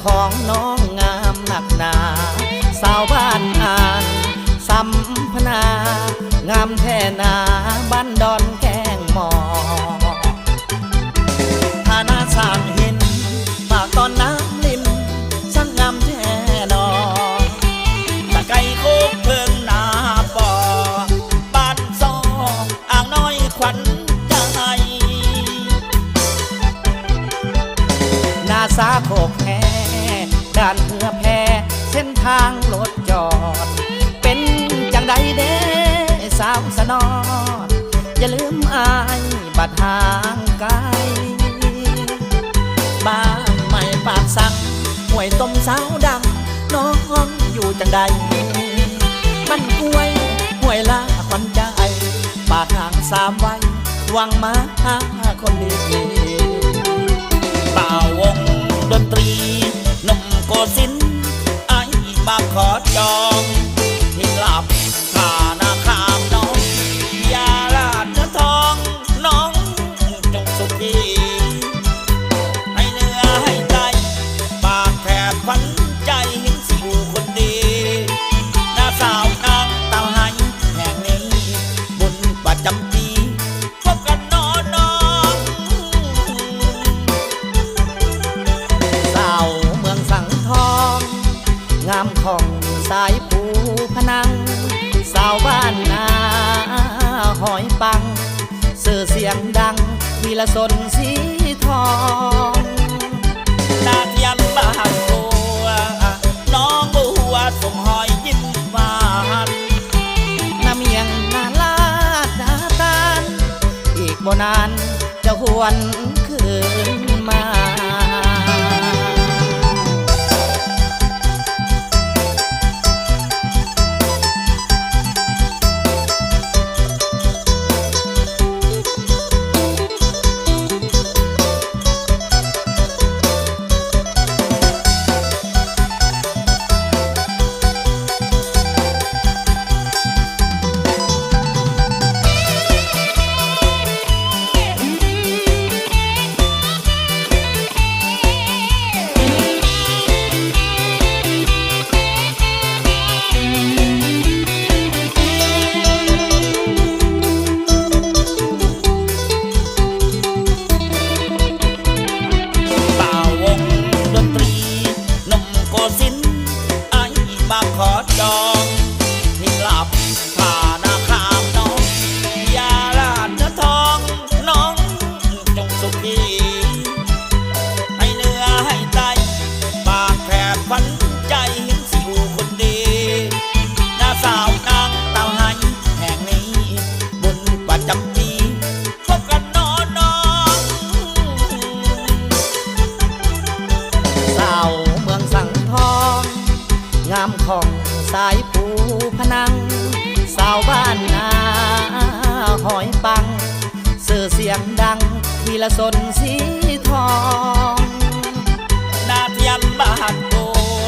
ของน้องงามหนักหนาสาวบ้านอ่านสัมพนางามแท่นาบ้านดอนแกงหมอฐานะสร้างหินปากตอนน้ำลินช่างงามแท่นอตะไก่โคกเพิ่งนาปอบ้านซออ่างน้อยขวัญใจนาสาโคกแห่ด้านเพื่อแพ่เส้นทางรถจอดเป็นจังใดเด้สาวสนออย่าลืมอายบัดห่างไกลบ้านใหม่ปากสั่งห่วยต้มสาวดังน้องอยู่จังใดมันกล้วยห่วยละควันใจปากห่างสามไว้หวังมาหาคนดีป่าวงดนตรีหนุ่มโกสินไอ้มาขอจองที่หลับขาหน้าขามน้องยาลาดเนื้อทองน้องจงสุขีให้เนื้อให้ใจปากแผบขวัญใจเห็นสิวคนดีหน้าสาวนางเต่าไหแห่งนี้บุญประจำปีพบกันน้องสาวเมืองสังทองงามของสายภูพนังสาวบ้านนาหอยปังสื่อเสียงดังวีละสนสีทองนาเทียมบ้านโัวน้องบัวส่งหอยยิ้มหวานน้ำเมียงนาลาดนาตาลอีกบ่นานจะหวนคืนมามาขอจองที่หลับผ่าหน้าขามน้องยาลาดเนื้อทองน้องจงสุขีให้เนื้อให้ใจปากแผบขวัญใจเห็นสิวคนดีหน้าสาวนางเต่าไหแห่งนี้บุญประจำปีพบกันน้องสาวเมืองสังทองงามของสายภูพนังสาวบ้านนาหอยปังสื่อเสียงดังวีละสนสีทองนาเทียมบ้านตัว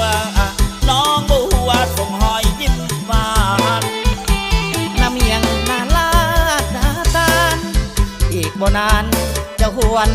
น้องบัวส่งหอยยิ้มหวานน้ำเมียงนาลาดนาตาลอีกบ่นานจะหวน